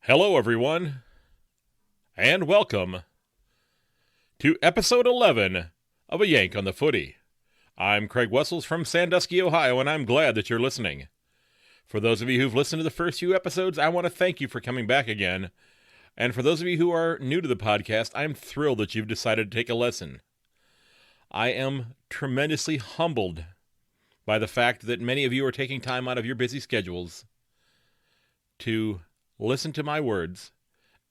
Hello, everyone, and welcome to episode 11 of A Yank on the Footy. I'm Craig Wessels from Sandusky, Ohio, and I'm glad that you're listening. For those of you who've listened to the first few episodes, I want to thank you for coming back again. And for those of you who are new to the podcast, I'm thrilled that you've decided to take a listen. I am tremendously humbled by the fact that many of you are taking time out of your busy schedules to listen to my words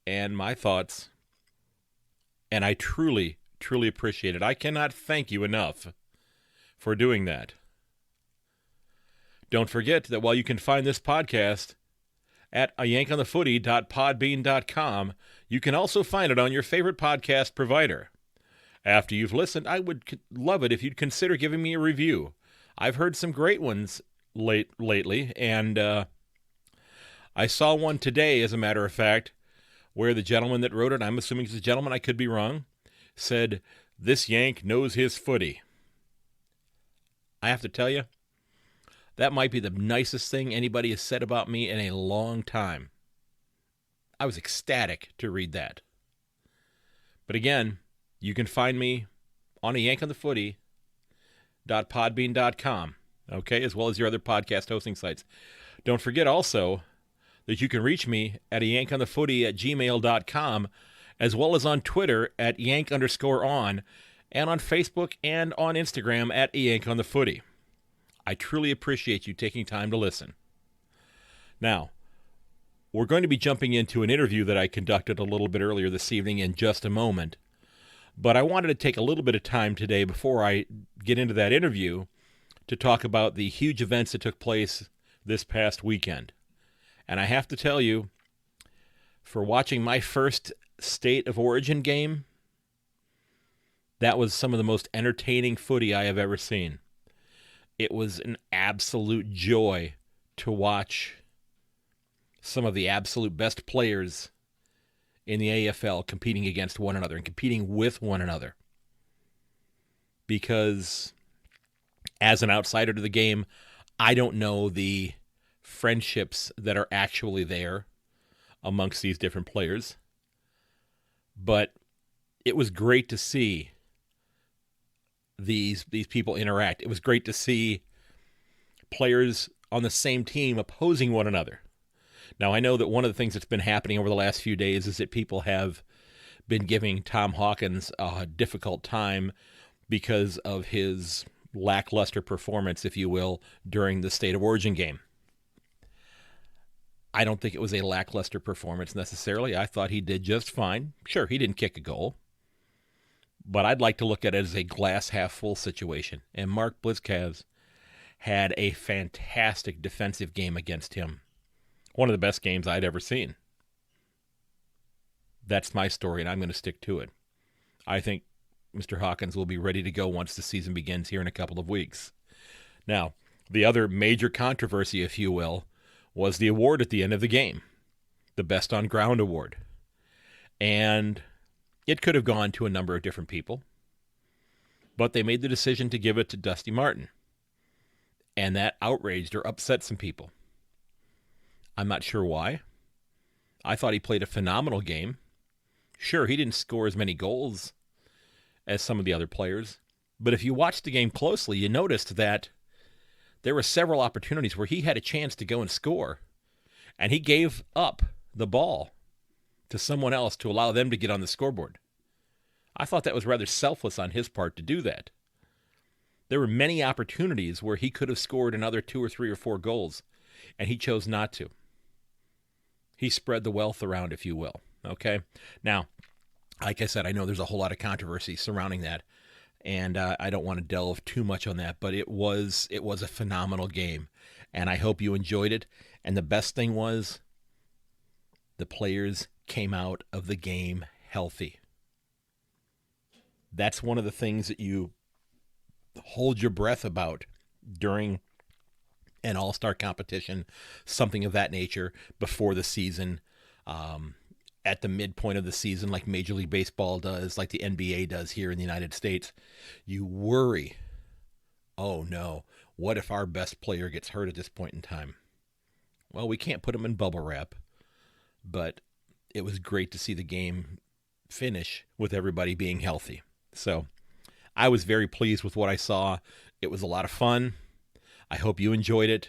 and my thoughts, and I truly, truly appreciate it. I cannot thank you enough for doing that. Don't forget that while you can find this podcast at ayankonthefooty.podbean.com, you can also find it on your favorite podcast provider. After you've listened, I would love it if you'd consider giving me a review. I've heard some great ones lately, and I saw one today, as a matter of fact, where the gentleman that wrote it, I'm assuming it's a gentleman, I could be wrong, said, "This Yank knows his footy." I have to tell you, that might be the nicest thing anybody has said about me in a long time. I was ecstatic to read that. But again, you can find me on ayankonthefooty.podbean.com, okay, as well as your other podcast hosting sites. Don't forget also that you can reach me at ayankonthefooty@gmail.com, as well as on Twitter at yank_on, and on Facebook and on Instagram at ayankonthefooty. I truly appreciate you taking time to listen. Now, we're going to be jumping into an interview that I conducted a little bit earlier this evening in just a moment, but I wanted to take a little bit of time today before I get into that interview to talk about the huge events that took place this past weekend. And I have to tell you, for watching my first State of Origin game, that was some of the most entertaining footy I have ever seen. It was an absolute joy to watch some of the absolute best players in the AFL competing against one another and competing with one another. Because as an outsider to the game, I don't know the friendships that are actually there amongst these different players. But it was great to see these people interact. It was great to see players on the same team opposing one another. Now, I know that one of the things that's been happening over the last few days is that people have been giving Tom Hawkins a difficult time because of his lackluster performance, if you will, during the State of Origin game. I don't think it was a lackluster performance necessarily. I thought he did just fine. Sure, he didn't kick a goal, but I'd like to look at it as a glass half full situation. And Mark Blitzcavs had a fantastic defensive game against him. One of the best games I'd ever seen. That's my story, and I'm going to stick to it. I think Mr. Hawkins will be ready to go once the season begins here in a couple of weeks. Now, the other major controversy, if you will, was the award at the end of the game, the Best on Ground award. And it could have gone to a number of different people, but they made the decision to give it to Dusty Martin. And that outraged or upset some people. I'm not sure why. I thought he played a phenomenal game. Sure, he didn't score as many goals as some of the other players, but if you watched the game closely, you noticed that there were several opportunities where he had a chance to go and score, and he gave up the ball to someone else to allow them to get on the scoreboard. I thought that was rather selfless on his part to do that. There were many opportunities where he could have scored another 2 or 3 or 4 goals, and he chose not to. He spread the wealth around, if you will. Okay? Now, like I said, I know there's a whole lot of controversy surrounding that, and I don't want to delve too much on that, but it was a phenomenal game, and I hope you enjoyed it. And the best thing was the players came out of the game healthy. That's one of the things that you hold your breath about during an all-star competition, something of that nature, before the season, at the midpoint of the season, like Major League Baseball does, like the NBA does here in the United States. You worry, oh no, what if our best player gets hurt at this point in time? Well, we can't put him in bubble wrap, but it was great to see the game finish with everybody being healthy. So I was very pleased with what I saw. It was a lot of fun. I hope you enjoyed it.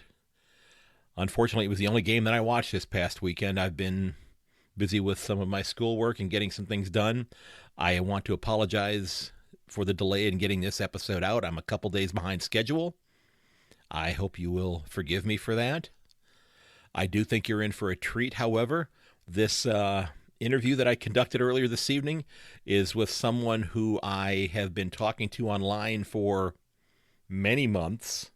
Unfortunately, it was the only game that I watched this past weekend. I've been busy with some of my schoolwork and getting some things done. I want to apologize for the delay in getting this episode out. I'm a couple days behind schedule. I hope you will forgive me for that. I do think you're in for a treat, however. This interview that I conducted earlier this evening is with someone who I have been talking to online for many months,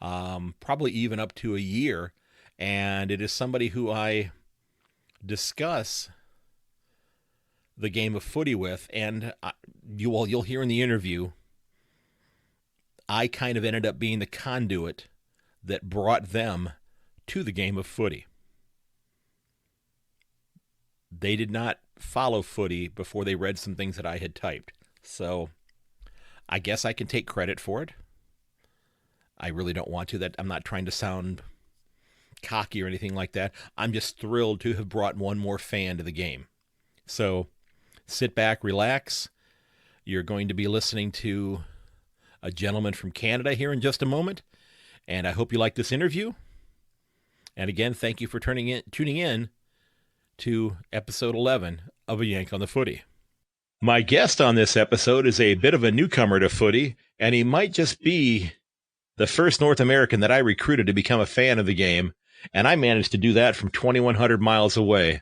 probably even up to a year, and it is somebody who I discuss the game of footy with, and you'll hear in the interview, I kind of ended up being the conduit that brought them to the game of footy. They did not follow footy before they read some things that I had typed. So I guess I can take credit for it. I really don't want to. That I'm not trying to sound cocky or anything like that. I'm just thrilled to have brought one more fan to the game. So sit back, relax. You're going to be listening to a gentleman from Canada here in just a moment, and I hope you like this interview. And again, thank you for tuning in to episode 11 of A Yank on the Footy. My guest on this episode is a bit of a newcomer to footy, and he might just be the first North American that I recruited to become a fan of the game, and I managed to do that from 2,100 miles away.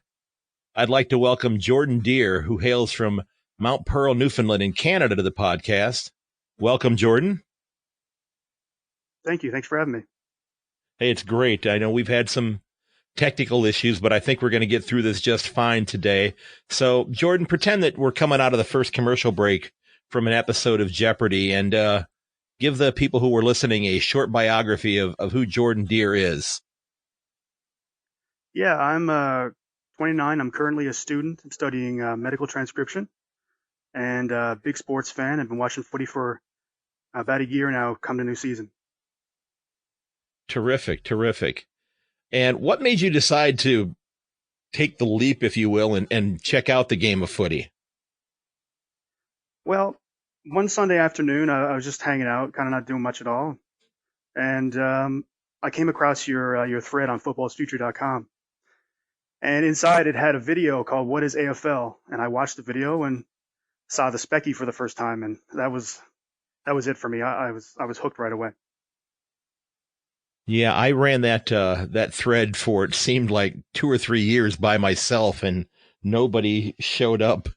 I'd like to welcome Jordan Deir, who hails from Mount Pearl, Newfoundland in Canada, to the podcast. Welcome, Jordan. Thank you. Thanks for having me. Hey, it's great. I know we've had some technical issues, but I think we're going to get through this just fine today. So, Jordan, pretend that we're coming out of the first commercial break from an episode of Jeopardy, and give the people who were listening a short biography of who Jordan Deir is. Yeah, I'm 29. I'm currently a student. I'm studying medical transcription, and big sports fan. I've been watching footy for about a year now, come to new season. Terrific, terrific. And what made you decide to take the leap, if you will, and check out the game of footy? Well, one Sunday afternoon, I was just hanging out, kind of not doing much at all, and I came across your thread on footballsfuture.com, and inside it had a video called "What is AFL?" and I watched the video and saw the specky for the first time, and that was it for me. I was hooked right away. Yeah, I ran that thread for it seemed like 2 or 3 years by myself, and nobody showed up.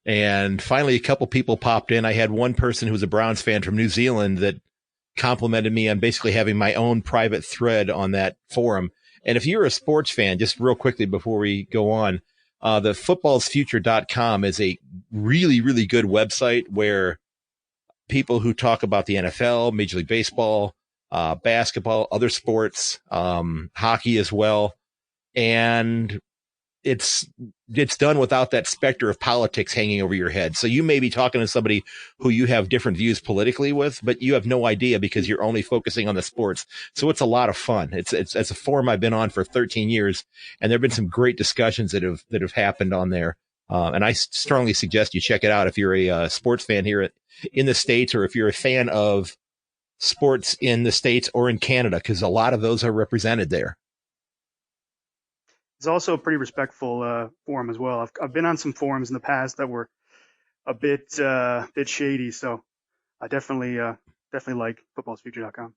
And finally, a couple people popped in. I had one person who was a Browns fan from New Zealand that complimented me on basically having my own private thread on that forum. And if you're a sports fan, just real quickly before we go on, the footballsfuture.com is a really, really good website where people who talk about the NFL, Major League Baseball, basketball, other sports, hockey as well. And it's done without that specter of politics hanging over your head. So you may be talking to somebody who you have different views politically with, but you have no idea because you're only focusing on the sports. So it's a lot of fun. It's a forum I've been on for 13 years, and there have been some great discussions that have happened on there. And I strongly suggest you check it out if you're a sports fan here in the States, or if you're a fan of sports in the States or in Canada, because a lot of those are represented there. It's also a pretty respectful forum as well. I've been on some forums in the past that were a bit shady, so I definitely like footballsfuture.com.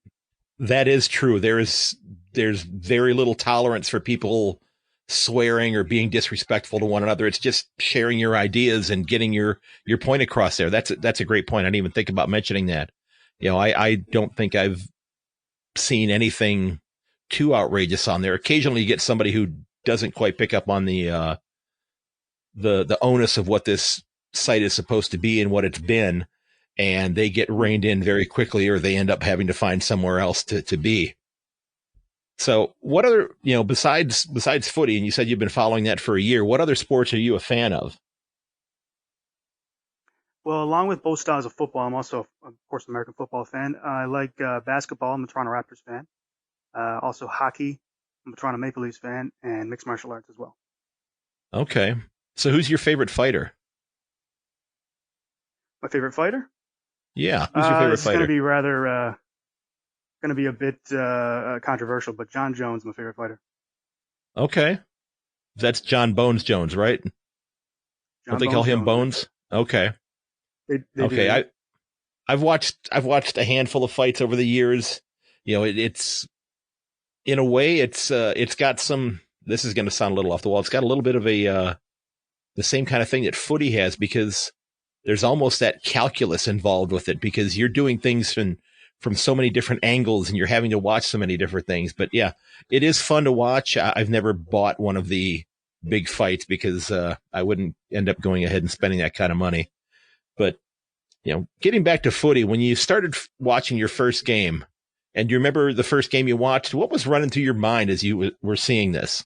That is true. There's very little tolerance for people swearing or being disrespectful to one another. It's just sharing your ideas and getting your point across there. That's a great point. I didn't even think about mentioning that. You know, I don't think I've seen anything too outrageous on there. Occasionally you get somebody who doesn't quite pick up on the onus of what this site is supposed to be and what it's been, and they get reined in very quickly, or they end up having to find somewhere else to be. So what other, besides footy, and you said you've been following that for a year, what other sports are you a fan of? Well, along with both styles of football, I'm also, of course, an American football fan. I like basketball. I'm a Toronto Raptors fan. Also hockey. I'm a Toronto Maple Leafs fan, and mixed martial arts as well. Okay. So who's your favorite fighter? My favorite fighter? Yeah, who's your favorite This is going to fighter? be going to be a bit controversial, but John Jones, my favorite fighter. Okay. That's John Bones Jones, right? Don't John they call Bones him Jones. Bones? Okay. They do, Okay. yeah. I've watched a handful of fights over the years. It's in a way it's got some. This is going to sound a little off the wall. It's got a little bit of a the same kind of thing that footy has because there's almost that calculus involved with it because you're doing things from so many different angles and you're having to watch so many different things. But yeah, it is fun to watch. I've never bought one of the big fights because I wouldn't end up going ahead and spending that kind of money. But getting back to footy, when you started watching your first game, and you remember the first game you watched, what was running through your mind as you were seeing this?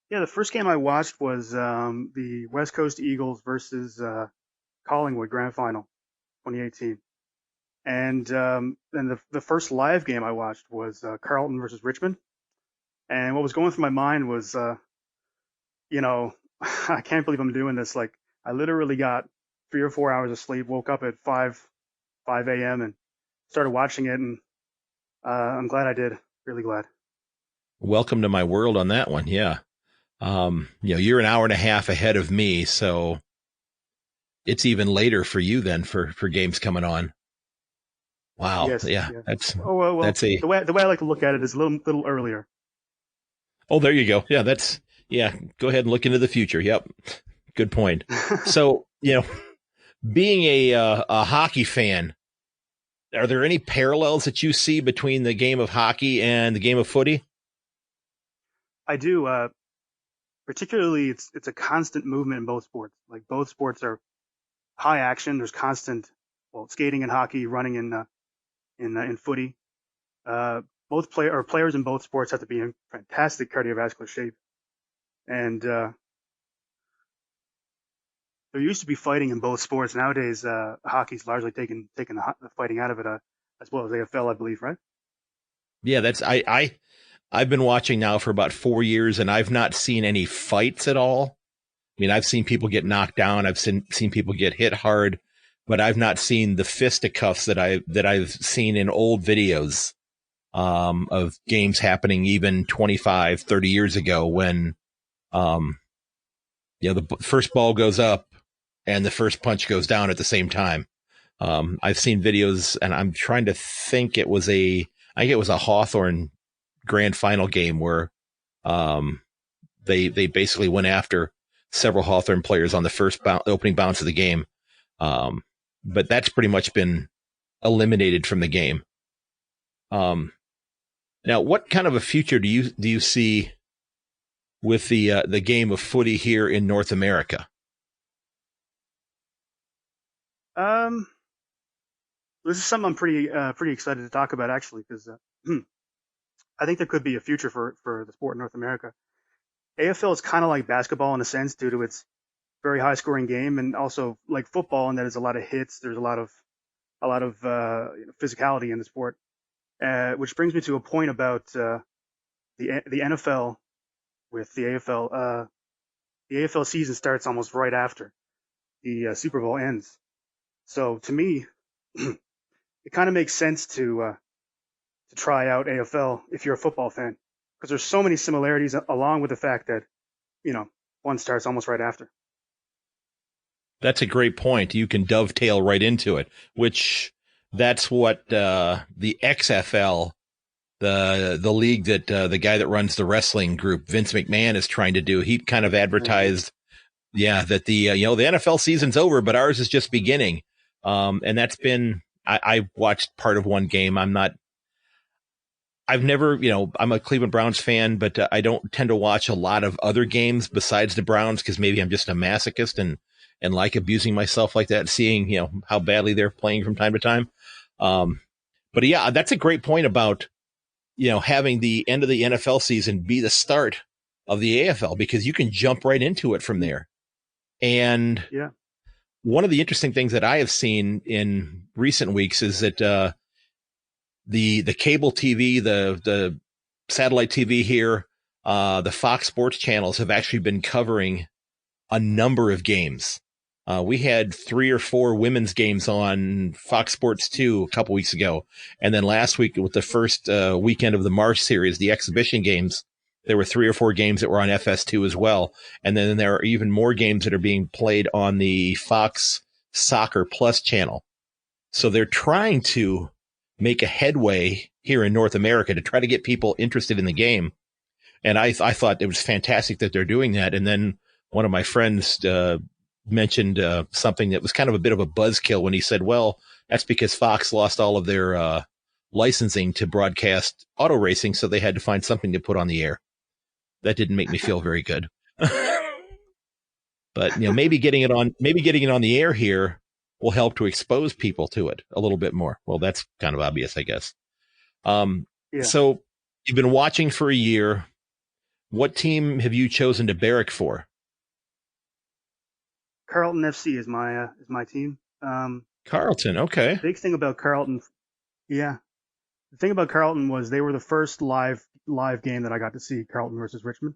Yeah, the first game I watched was the West Coast Eagles versus Collingwood Grand Final 2018. And then the first live game I watched was Carlton versus Richmond. And what was going through my mind was, you know, I can't believe I'm doing this. Like, I literally got 3 or 4 hours of sleep, woke up at 5 a.m. and started watching it. And I'm glad I did. Really glad. Welcome to my world on that one. Yeah. You're an hour and a half ahead of me, so it's even later for you then for games coming on. Wow. Yes, Yeah. yes. That's Oh well, that's a the way I like to look at it is a little earlier. Oh, there you go. Yeah, go ahead and look into the future. Yep. Good point. So, being a hockey fan, are there any parallels that you see between the game of hockey and the game of footy? I do. Particularly, it's a constant movement in both sports. Like both sports are high action. There's constant, well, skating and hockey, running in footy. Uh, players in both sports have to be in fantastic cardiovascular shape. And there used to be fighting in both sports. Nowadays, hockey's largely taken the fighting out of it, as well as AFL, I believe, right? Yeah, that's I've been watching now for about 4 years and I've not seen any fights at all. I mean, I've seen people get knocked down. I've seen people get hit hard, but I've not seen the fisticuffs that I've seen in old videos of games happening even 25, 30 years ago when um, the first ball goes up and the first punch goes down at the same time. I've seen videos, and I'm trying to think. I think it was a Hawthorn grand final game where um, they basically went after several Hawthorn players on the first opening bounce of the game. Um, but that's pretty much been eliminated from the game. Now, what kind of a future do you see with the game of footy here in North America? Um, this is something I'm pretty excited to talk about actually, because I think there could be a future for the sport in North America. AFL is kind of like basketball in a sense due to its very high scoring game, and also like football in that there's a lot of hits. There's a lot of physicality in the sport, which brings me to a point about the NFL with the AFL. The AFL season starts almost right after the Super Bowl ends. So to me, it kind of makes sense to try out AFL if you're a football fan, because there's so many similarities along with the fact that one starts almost right after. That's a great point. You can dovetail right into it, which that's what the XFL, the league that the guy that runs the wrestling group, Vince McMahon, is trying to do. He kind of Mm-hmm. advertised, yeah, that the NFL season's over, but ours is just beginning. And that's been I watched part of one game. I've never, I'm a Cleveland Browns fan, but I don't tend to watch a lot of other games besides the Browns because maybe I'm just a masochist and like abusing myself like that, seeing, how badly they're playing from time to time. Um, but yeah, that's a great point about, having the end of the NFL season be the start of the AFL because you can jump right into it from there. And Yeah. one of the interesting things that I have seen in recent weeks is that, the cable TV, the satellite TV here, the Fox Sports channels have actually been covering a number of games. We had 3 or 4 women's games on Fox Sports 2 a couple weeks ago. And then last week with the first weekend of the March series, the exhibition games, there were 3 or 4 games that were on FS2 as well. And then there are even more games that are being played on the Fox Soccer Plus channel. So they're trying to make a headway here in North America to try to get people interested in the game. And I thought it was fantastic that they're doing that. And then one of my friends mentioned something that was kind of a bit of a buzzkill when he said, well, that's because Fox lost all of their licensing to broadcast auto racing, so they had to find something to put on the air. That didn't make me feel very good. But maybe getting it on the air here will help to expose people to it a little bit more. Well, that's kind of obvious, I guess. So you've been watching for a year. What team have you chosen to barrack for? Carlton FC is my team. Carlton, okay. Big thing about Carlton, the thing about Carlton was they were the first live game that I got to see, Carlton versus Richmond.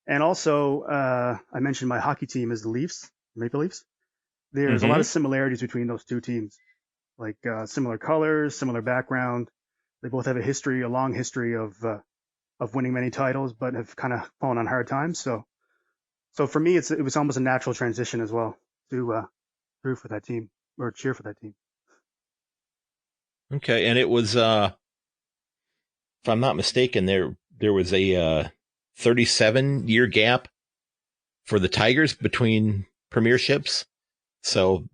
And also, I mentioned my hockey team is the Leafs, Maple Leafs. There's a lot of similarities between those two teams, like similar colors, similar background. They both have a long history of winning many titles, but have kind of fallen on hard times. So for me, it was almost a natural transition as well to root for that team or cheer for that team. Okay, and it was, if I'm not mistaken, there was a 37-year gap for the Tigers between premierships. So,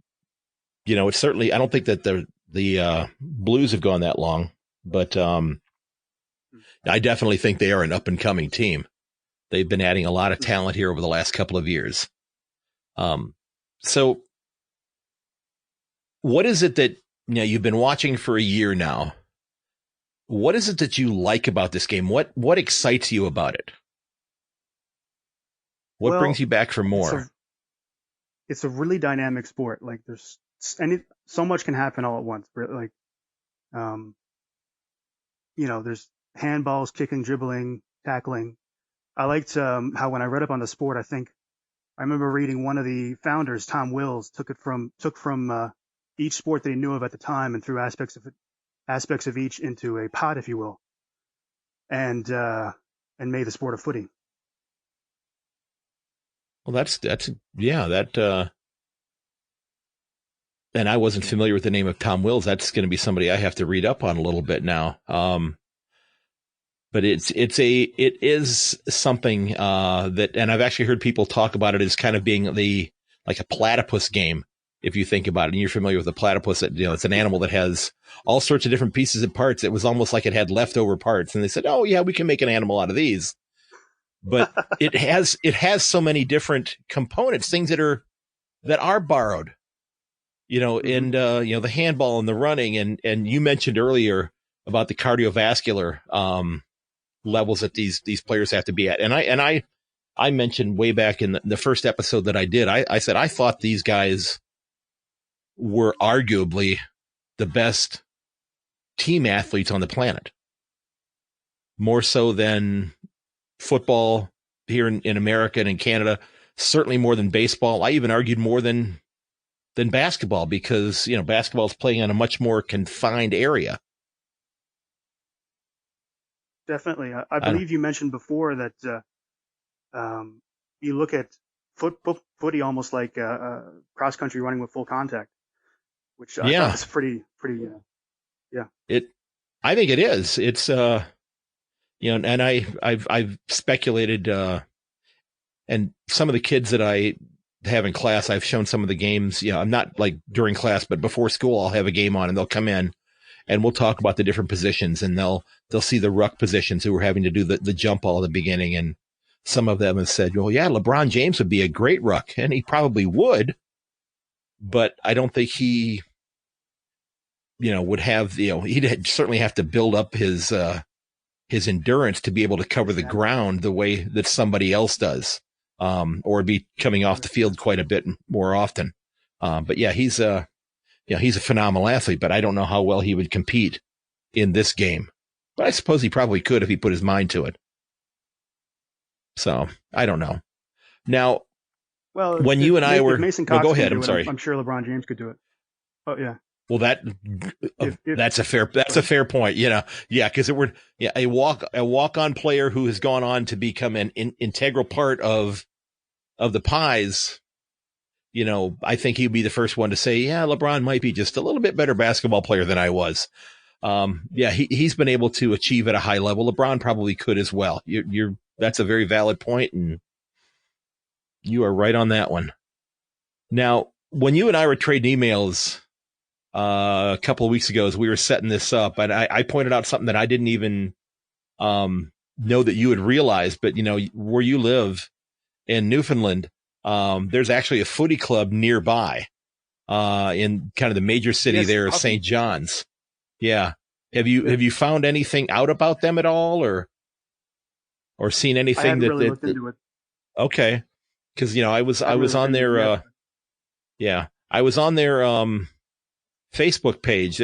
it's certainly, I don't think that the Blues have gone that long, but I definitely think they are an up-and-coming team. They've been adding a lot of talent here over the last couple of years. So what is it that, you've been watching for a year now? What is it that you like about this game? What excites you about it? What brings you back for more? It's a really dynamic sport. Like so much can happen all at once. Like, there's handballs, kicking, dribbling, tackling. I liked how when I read up on the sport, I remember reading one of the founders, Tom Wills, took from each sport that he knew of at the time and threw aspects of each into a pot, if you will, and made the sport of footy. Well, and I wasn't familiar with the name of Tom Wills. That's going to be somebody I have to read up on a little bit now. But it is something that, and I've actually heard people talk about it as kind of being like a platypus game, if you think about it. And you're familiar with the platypus, that it's an animal that has all sorts of different pieces and parts. It was almost like it had leftover parts, and they said, "Oh yeah, we can make an animal out of these." But it has so many different components, things that are borrowed, and the handball and the running, and you mentioned earlier about the cardiovascular levels that these players have to be at. And I mentioned way back in the first episode that I did, I said, I thought these guys were arguably the best team athletes on the planet, more so than football here in America and in Canada, certainly more than baseball. I even argued more than basketball, because, basketball is playing on a much more confined area. Definitely. I believe you mentioned before that you look at footy almost like cross country running with full contact, which I thought was pretty. I think it is. It's and I've speculated, and some of the kids that I have in class, I've shown some of the games. I'm not like during class, but before school, I'll have a game on, and they'll come in, and we'll talk about the different positions, and they'll see the ruck positions who were having to do the jump ball at the beginning. And some of them have said, well, yeah, LeBron James would be a great ruck, and he probably would, but I don't think he, would have, he'd certainly have to build up his endurance to be able to cover the ground the way that somebody else does, or be coming off the field quite a bit more often. But yeah, he's a phenomenal athlete, but I don't know how well he would compete in this game. But I suppose he probably could if he put his mind to it. So I don't know. Now, Well, when you and I if were, Mason no, Cox go can ahead. do I'm it, sorry. I'm sure LeBron James could do it. Oh yeah. Well, If that's a fair point. Yeah, because a walk on player who has gone on to become an integral part of the Pies. I think he'd be the first one to say, yeah, LeBron might be just a little bit better basketball player than I was. He's been able to achieve at a high level. LeBron probably could as well. That's a very valid point, and you are right on that one. Now, when you and I were trading emails a couple of weeks ago as we were setting this up, and I pointed out something that I didn't even know that you had realized, but where you live in Newfoundland, there's actually a footy club nearby in kind of the major city there of awesome. St. John's. Yeah. Have you found anything out about them at all, or seen anything I haven't really looked into it. Okay. Cause I was on their, I was on their, Facebook page,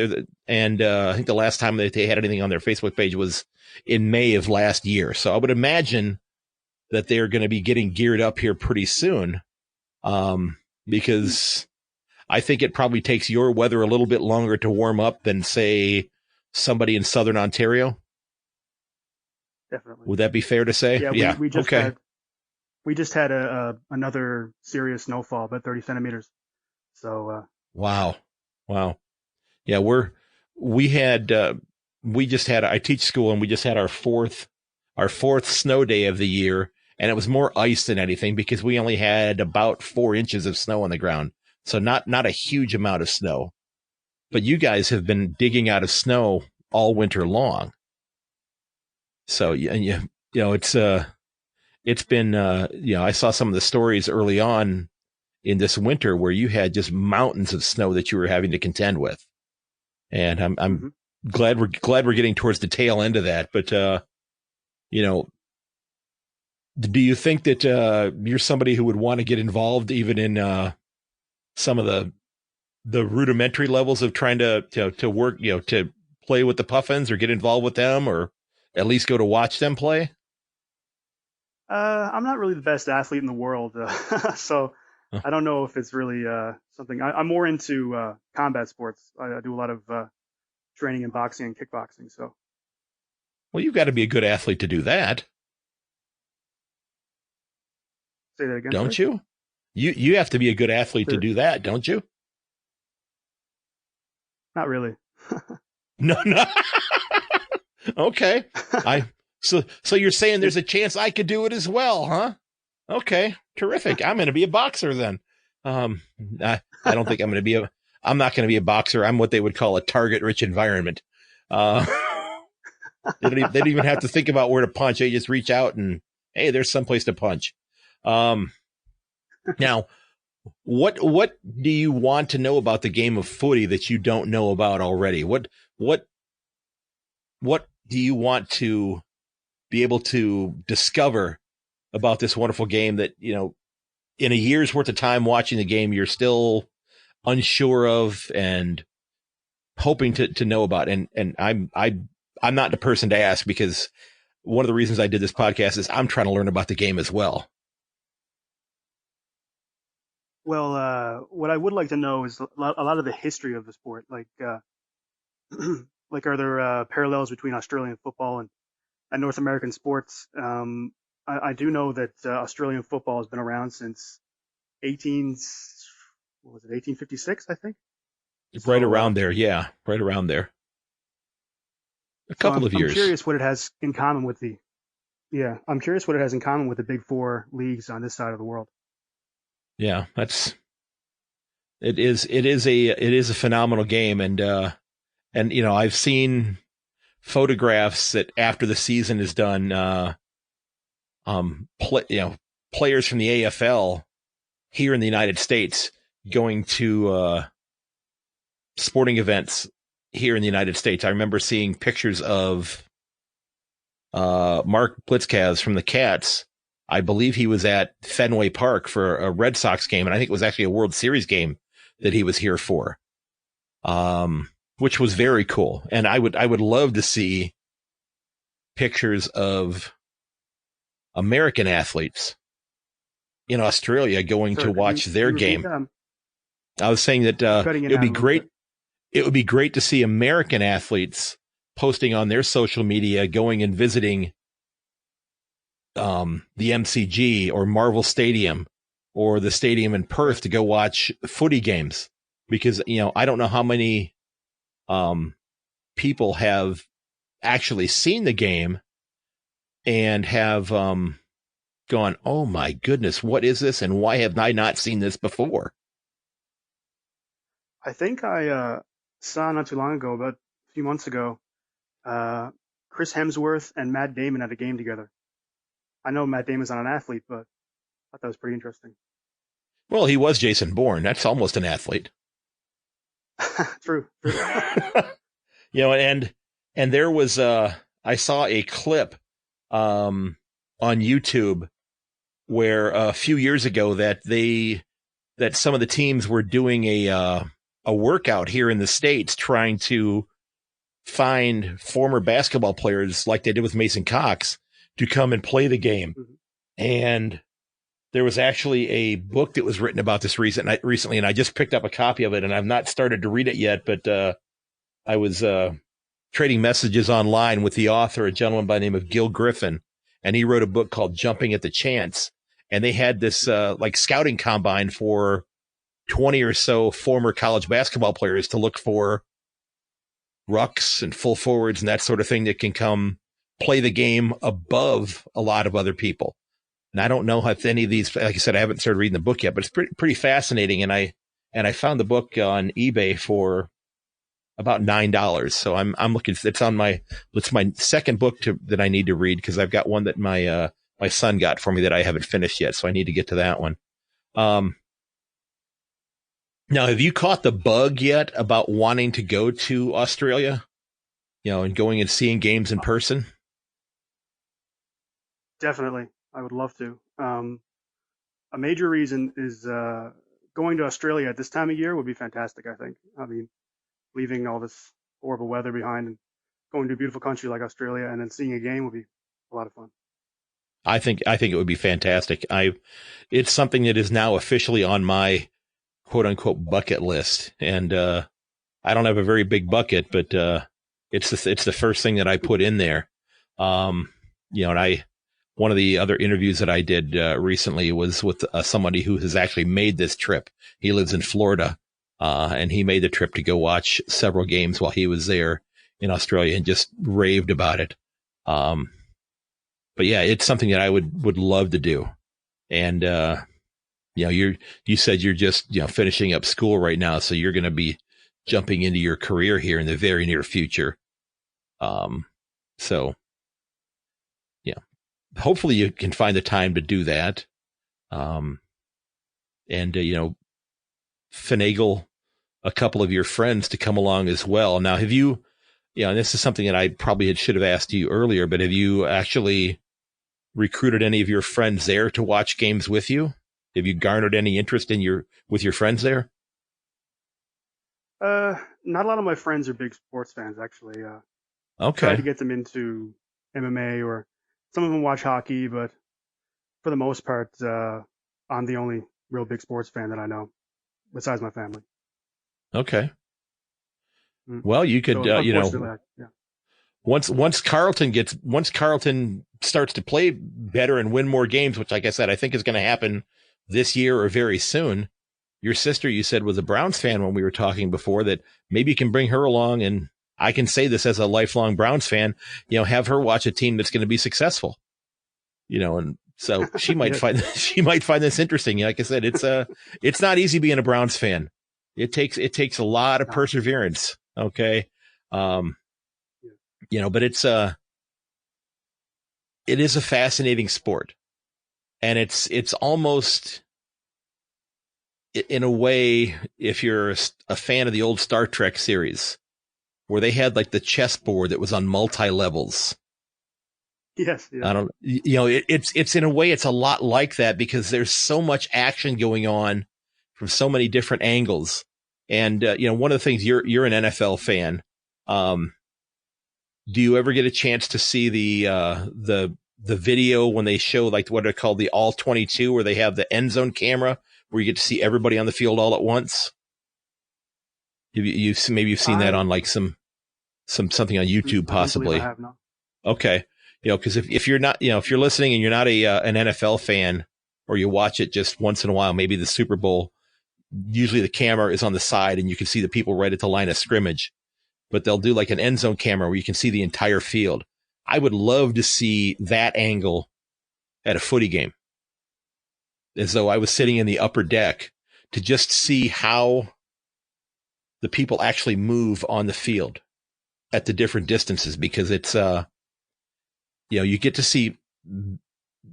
and I think the last time that they had anything on their Facebook page was in May of last year. So I would imagine that they're going to be getting geared up here pretty soon, because I think it probably takes your weather a little bit longer to warm up than, say, somebody in Southern Ontario. Definitely. Would that be fair to say? Yeah. We just had another serious snowfall, about 30 centimeters. So Wow. Yeah, I teach school, and we just had our fourth snow day of the year, and it was more ice than anything because we only had about 4 inches of snow on the ground. So not a huge amount of snow, but you guys have been digging out of snow all winter long. So it's been, I saw some of the stories early on in this winter where you had just mountains of snow that you were having to contend with. And I'm glad we're getting towards the tail end of that. But, do you think that, you're somebody who would want to get involved even in, some of the rudimentary levels of trying to work, to play with the Puffins or get involved with them, or at least go to watch them play? I'm not really the best athlete in the world, so I don't know if it's really something. I'm more into combat sports. I do a lot of training in boxing and kickboxing. So, well, you've got to be a good athlete to do that. Say that again. Don't sorry? you have to be a good athlete to do that, don't you? Not really. No. Okay. So you're saying there's a chance I could do it as well, huh? Okay, terrific. I'm going to be a boxer then. I don't think I'm not going to be a boxer. I'm what they would call a target-rich environment. They don't even have to think about where to punch. They just reach out and, hey, there's someplace to punch. Now, what do you want to know about the game of footy that you don't know about already? What do you want to be able to discover about this wonderful game that, in a year's worth of time watching the game, you're still unsure of and hoping to know about? And I'm not the person to ask, because one of the reasons I did this podcast is I'm trying to learn about the game as well. Well, what I would like to know is a lot of the history of the sport. Like, like, are there parallels between Australian football and North American sports? I do know that Australian football has been around since 1856, I think. Right around there, yeah, right around there. A couple of years. I'm curious what it has in common with the Big Four leagues on this side of the world. Yeah, it is a phenomenal game, and I've seen photographs that after the season is done, players from the AFL here in the United States going to sporting events here in the United States. I remember seeing pictures of Mark Blitzkaz from the Cats. I believe he was at Fenway Park for a Red Sox game, and I think it was actually a World Series game that he was here for, which was very cool. And I would love to see pictures of American athletes in Australia going to watch their game. I was saying that it would be great. It would be great to see American athletes posting on their social media, going and visiting the MCG or Marvel Stadium or the stadium in Perth to go watch footy games, because, I don't know how many people have actually seen the game and have gone, oh my goodness, what is this? And why have I not seen this before? I think I saw not too long ago, about a few months ago, Chris Hemsworth and Matt Damon at a game together. I know Matt Damon's not an athlete, but I thought that was pretty interesting. Well, he was Jason Bourne. That's almost an athlete. True. And there was I saw a clip on YouTube where a few years ago that some of the teams were doing a workout here in the States, trying to find former basketball players like they did with Mason Cox to come and play the game. Mm-hmm. And there was actually a book that was written about this recently, and I just picked up a copy of it, and I've not started to read it yet, but I was trading messages online with the author, a gentleman by the name of Gil Griffin, and he wrote a book called Jumping at the Chance. And they had this like scouting combine for 20 or so former college basketball players to look for rucks and full forwards and that sort of thing that can come play the game above a lot of other people. And I don't know if any of these, like I said, I haven't started reading the book yet, but it's pretty fascinating. And I found the book on eBay for about $9. So I'm looking, it's my second book that I need to read, because I've got one that my son got for me that I haven't finished yet. So I need to get to that one. Now, have you caught the bug yet about wanting to go to Australia, and going and seeing games in person? Definitely. I would love to. A major reason is going to Australia at this time of year would be fantastic, I think. I mean, leaving all this horrible weather behind and going to a beautiful country like Australia and then seeing a game would be a lot of fun. I think it would be fantastic. It's something that is now officially on my quote unquote bucket list. And I don't have a very big bucket, but it's the first thing that I put in there. And one of the other interviews that I did recently was with somebody who has actually made this trip. He lives in Florida, and he made the trip to go watch several games while he was there in Australia and just raved about it. But yeah, it's something that I would love to do. And, you said you're just, finishing up school right now. So you're going to be jumping into your career here in the very near future. So yeah, hopefully you can find the time to do that. And, finagle a couple of your friends to come along as well. Now, have you, and this is something that I probably should have asked you earlier, but have you actually recruited any of your friends there to watch games with you? Have you garnered any interest with your friends there? Not a lot of my friends are big sports fans, actually. Okay. Tried to get them into MMA, or some of them watch hockey, but for the most part, I'm the only real big sports fan that I know, besides my family. Okay. Well, you could, yeah. Once Carleton starts to play better and win more games, which, like I said, I think is going to happen this year or very soon. Your sister, you said, was a Browns fan when we were talking before, that maybe you can bring her along, and I can say this as a lifelong Browns fan, have her watch a team that's going to be successful, and so she might find this interesting. Like I said, it's not easy being a Browns fan. It takes a lot of perseverance. Okay. But it is a fascinating sport, and it's almost, in a way, if you're a fan of the old Star Trek series, where they had like the chessboard that was on multi-levels. Yes. Yeah. I don't, it's in a way, it's a lot like that, because there's so much action going on from so many different angles. And, one of the things, you're an NFL fan. Do you ever get a chance to see the the video when they show like what are called the all 22, where they have the end zone camera where you get to see everybody on the field all at once. You've seen that on like something on YouTube, possibly. I have not. Okay. Because if you're not, if you're listening and you're not an NFL fan, or you watch it just once in a while, maybe the Super Bowl, usually the camera is on the side and you can see the people right at the line of scrimmage, but they'll do like an end zone camera where you can see the entire field. I would love to see that angle at a footy game, as though I was sitting in the upper deck, to just see how the people actually move on the field at the different distances, because it's, you get to see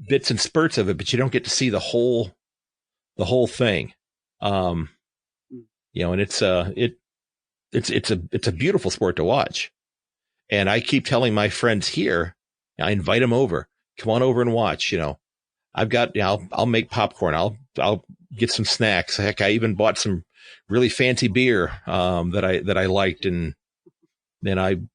bits and spurts of it, but you don't get to see the whole thing. And it's a beautiful sport to watch. And I keep telling my friends here, I invite them over, come on over and watch. I've got, I'll make popcorn. I'll get some snacks. Heck, I even bought some really fancy beer, that I liked. And then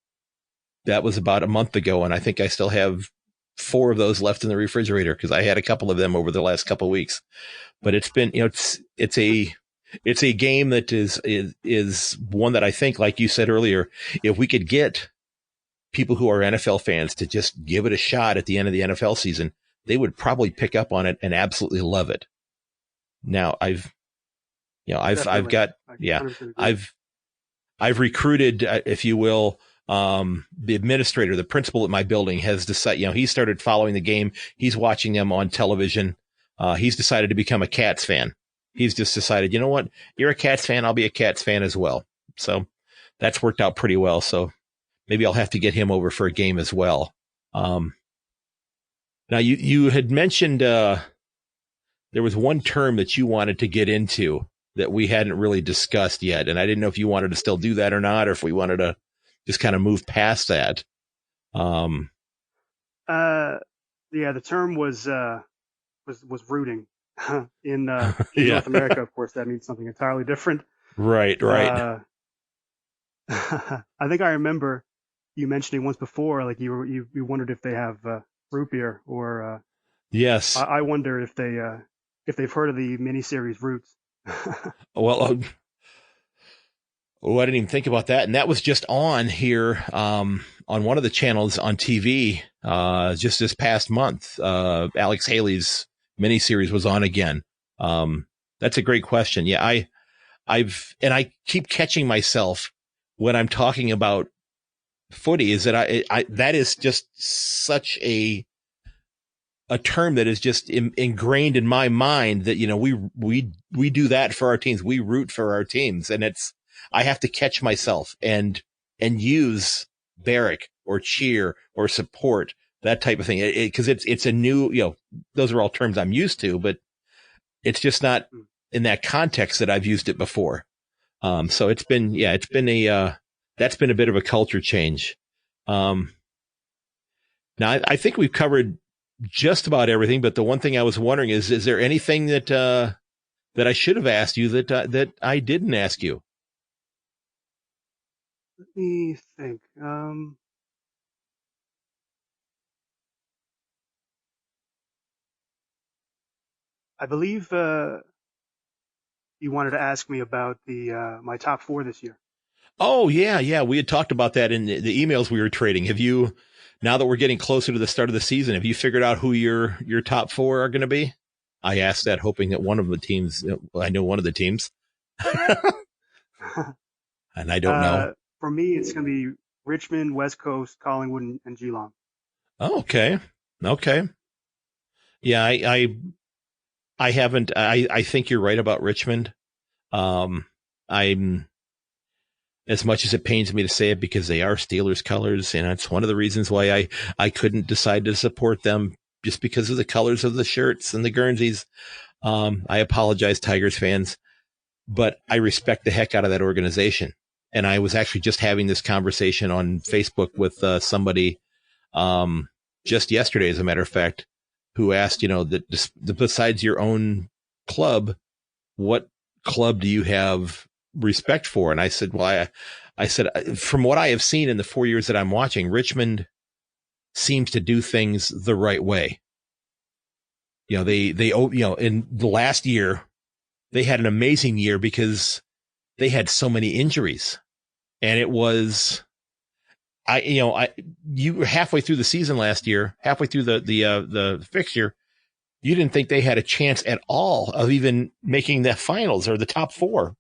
that was about a month ago. And I think I still have 4 of those left in the refrigerator, because I had a couple of them over the last couple of weeks. But it's been, it's a game that is one that I think, like you said earlier, if we could get people who are NFL fans to just give it a shot at the end of the NFL season, they would probably pick up on it and absolutely love it. Now I've recruited, if you will, the administrator, the principal at my building has decided, he started following the game. He's watching them on television. He's decided to become a Cats fan. He's just decided, you know what? You're a Cats fan. I'll be a Cats fan as well. So that's worked out pretty well. So maybe I'll have to get him over for a game as well. Now you had mentioned, there was one term that you wanted to get into that we hadn't really discussed yet. And I didn't know if you wanted to still do that or not, or if we wanted to just kind of move past that. The term was rooting. in North America, of course, that means something entirely different. Right. I think I remember you mentioning once before, like you wondered if they have root beer, or yes. I wonder if they've heard of the miniseries Roots. Well, I didn't even think about that, and that was just on here on one of the channels on TV just this past month. Alex Haley's miniseries was on again. That's a great question. Yeah, I keep catching myself when I'm talking about footy, is that I that is just such a term that is just ingrained in my mind, that we do that for our teams. We root for our teams, and I have to catch myself and use barrack or cheer or support, that type of thing, because it's a new, those are all terms I'm used to, but it's just not in that context that I've used it before. So that's been a bit of a culture change. Now I think we've covered just about everything, but the one thing I was wondering is there anything that I should have asked you that I didn't ask you? Let me think. I believe you wanted to ask me about my top 4 this year. Oh, yeah. We had talked about that in the emails we were trading. Have you, now that we're getting closer to the start of the season, have you figured out who your top 4 are going to be? I asked that hoping that one of the teams, I know one of the teams, and I don't know. For me, it's going to be Richmond, West Coast, Collingwood, and Geelong. Oh, okay. Yeah, I haven't. I think you're right about Richmond. I'm, as much as it pains me to say it, because they are Steelers colors, and it's one of the reasons why I couldn't decide to support them, just because of the colors of the shirts and the Guernseys. I apologize, Tigers fans, but I respect the heck out of that organization. And I was actually just having this conversation on Facebook with somebody just yesterday, as a matter of fact, who asked, that besides your own club, what club do you have respect for? And I said, well, I said, from what I have seen in the 4 years that I'm watching, Richmond seems to do things the right way. They in the last year, they had an amazing year because they had so many injuries, and it was, you were halfway through the season last year, halfway through the fixture, you didn't think they had a chance at all of even making the finals or the top 4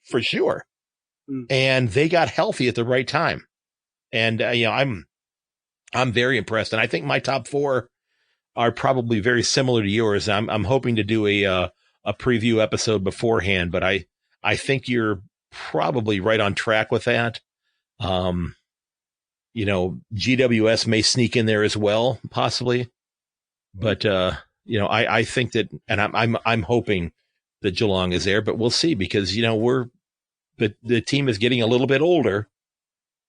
for sure. And they got healthy at the right time. And, I'm very impressed. And I think my top 4 are probably very similar to yours. I'm hoping to do a preview episode beforehand, but I think you're probably right on track with that. GWS may sneak in there as well, possibly, but, I think that, and I'm hoping that Geelong is there, but we'll see, because, the team is getting a little bit older,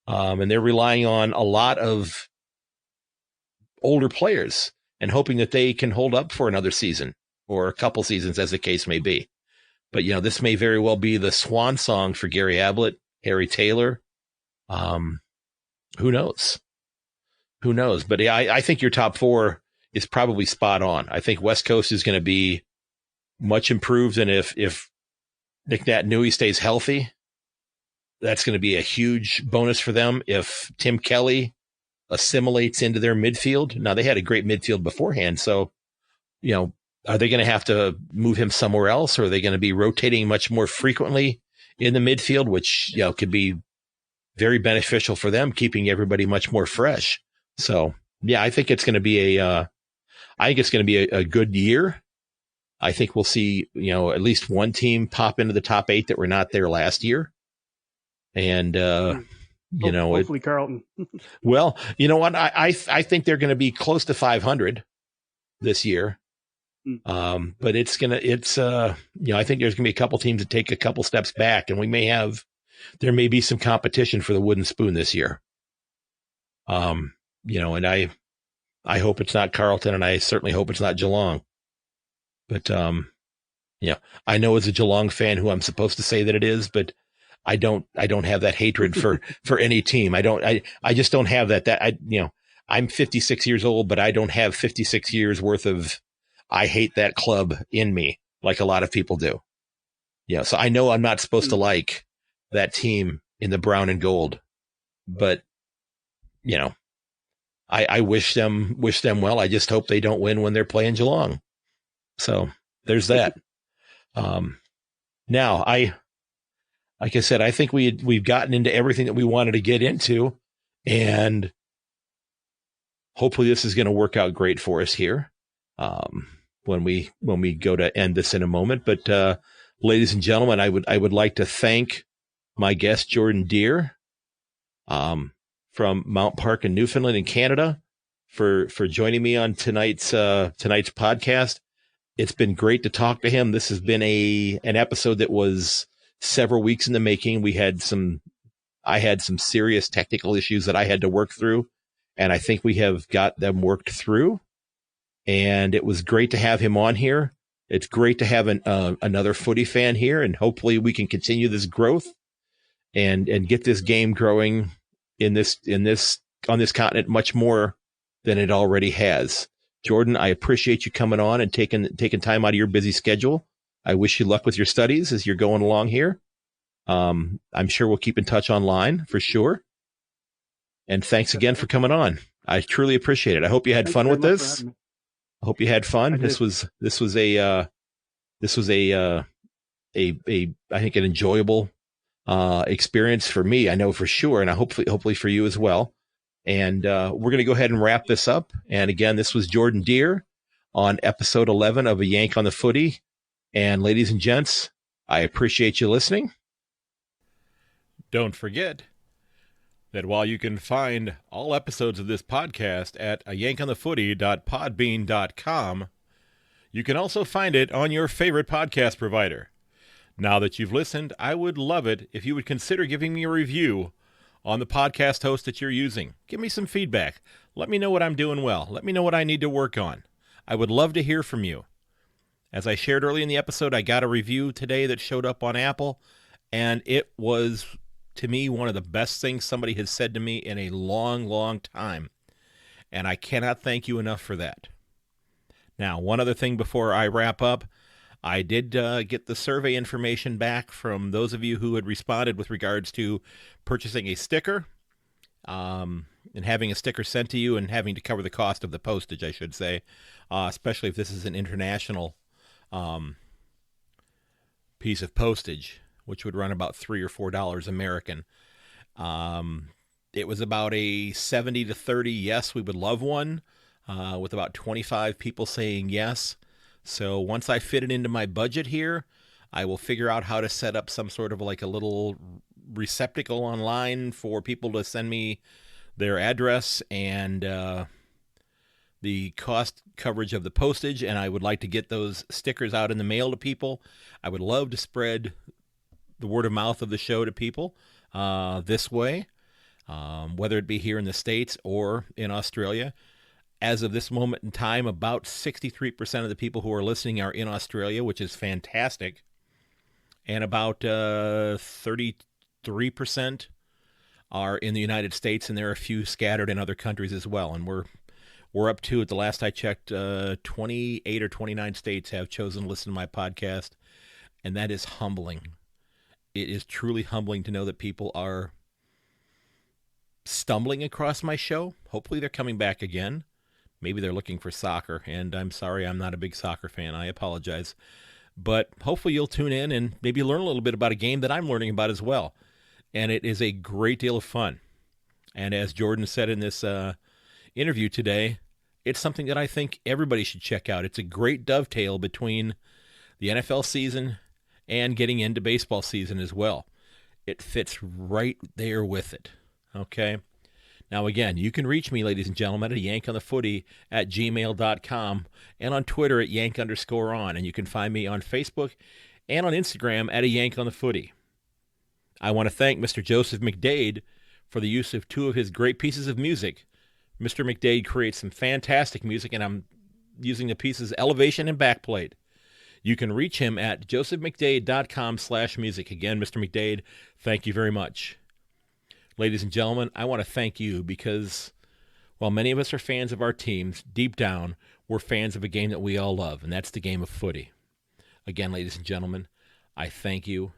and they're relying on a lot of older players and hoping that they can hold up for another season or a couple seasons, as the case may be. But, this may very well be the swan song for Gary Ablett, Harry Taylor. Who knows? But I think your top 4 is probably spot on. I think West Coast is going to be much improved. And if Nick Nat-Nui stays healthy, that's going to be a huge bonus for them. If Tim Kelly assimilates into their midfield, now they had a great midfield beforehand. So, are they going to have to move him somewhere else, or are they going to be rotating much more frequently in the midfield, which, could be very beneficial for them, keeping everybody much more fresh. So, yeah, I think it's going to be a good year. I think we'll see, at least one team pop into the top 8 that were not there last year. And, hopefully Carlton. Well, you know what? I think they're going to be close to 500 this year. But I think there's going to be a couple teams that take a couple steps back, and there may be some competition for the wooden spoon this year. And I hope it's not Carlton, and I certainly hope it's not Geelong. But, I know as a Geelong fan who I'm supposed to say that it is, but I don't have that hatred for any team. I just don't have that, I'm 56 years old, but I don't have 56 years worth of, I hate that club in me like a lot of people do. So I know I'm not supposed to like that team in the brown and gold, but I wish them well. I just hope they don't win when they're playing Geelong. So there's that. Now like I said, I think we've gotten into everything that we wanted to get into, and hopefully this is going to work out great for us here. When we go to end this in a moment, but, ladies and gentlemen, I would like to thank my guest, Jordan Deir, from Mount Park in Newfoundland in Canada, for joining me on tonight's podcast. It's been great to talk to him. This has been an episode that was several weeks in the making. I had some serious technical issues that I had to work through, and I think we have got them worked through. And it was great to have him on here. It's great to have another footy fan here, and hopefully we can continue this growth and get this game growing on this continent much more than it already has. Jordan, I appreciate you coming on and taking time out of your busy schedule. I wish you luck with your studies as you're going along here. I'm sure we'll keep in touch online for sure. And thanks again for coming on. I truly appreciate it. I hope you had fun with this. I hope you had fun. This was a I think an enjoyable experience for me. I know for sure, and hopefully for you as well. And we're going to go ahead and wrap this up. And again, this was Jordan Deir on episode 11 of A Yank on the Footy. And ladies and gents, I appreciate you listening. Don't forget that while you can find all episodes of this podcast at ayankonthefooty.podbean.com, you can also find it on your favorite podcast provider. Now that you've listened, I would love it if you would consider giving me a review on the podcast host that you're using. Give me some feedback. Let me know what I'm doing well. Let me know what I need to work on. I would love to hear from you. As I shared early in the episode, I got a review today that showed up on Apple, and it was, to me, one of the best things somebody has said to me in a long, long time. and I cannot thank you enough for that. Now, one other thing before I wrap up. I did get the survey information back from those of you who had responded with regards to purchasing a sticker and having a sticker sent to you and having to cover the cost of the postage, I should say, especially if this is an international piece of postage, which would run about $3 or $4 American. It was about a 70 to 30 yes, we would love one, with about 25 people saying yes. So once I fit it into my budget here, I will figure out how to set up some sort of like a little receptacle online for people to send me their address and the cost coverage of the postage, and I would like to get those stickers out in the mail to people. I would love to spread the word of mouth of the show to people this way, whether it be here in the States or in Australia. As of this moment in time, about 63% of the people who are listening are in Australia, which is fantastic. And about 33% are in the United States, and there are a few scattered in other countries as well. And we're up to, at the last I checked, 28 or 29 states have chosen to listen to my podcast, and that is humbling. It is truly humbling to know that people are stumbling across my show. Hopefully they're coming back again. Maybe they're looking for soccer, and I'm sorry, I'm not a big soccer fan. I apologize. But hopefully you'll tune in and maybe learn a little bit about a game that I'm learning about as well. And it is a great deal of fun. And as Jordan said in this interview today, it's something that I think everybody should check out. It's a great dovetail between the NFL season and getting into baseball season as well. It fits right there with it. Okay? Now, again, you can reach me, ladies and gentlemen, at yankonthefooty@gmail.com and on Twitter at yank_on. And you can find me on Facebook and on Instagram at @yankonthefooty. I want to thank Mr. Joseph McDade for the use of two of his great pieces of music. Mr. McDade creates some fantastic music, and I'm using the pieces Elevation and Backplate. You can reach him at josephmcdade.com/music. Again, Mr. McDade, thank you very much. Ladies and gentlemen, I want to thank you because while many of us are fans of our teams, deep down, we're fans of a game that we all love, and that's the game of footy. Again, ladies and gentlemen, I thank you.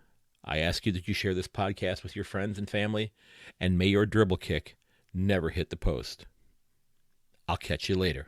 I ask you that you share this podcast with your friends and family, and may your dribble kick never hit the post. I'll catch you later.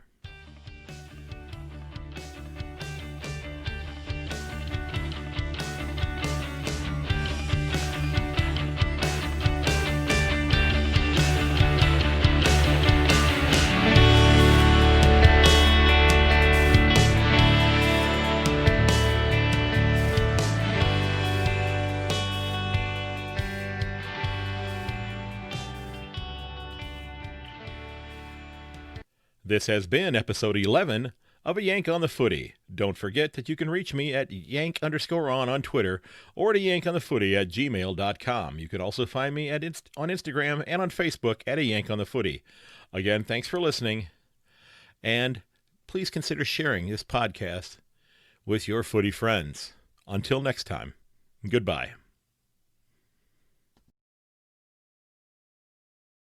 This has been episode 11 of A Yank on the Footy. Don't forget that you can reach me at yank_on on Twitter or at yankonthefooty@gmail.com. You can also find me on Instagram and on Facebook at A Yank on the Footy. Again, thanks for listening, and please consider sharing this podcast with your footy friends. Until next time, goodbye.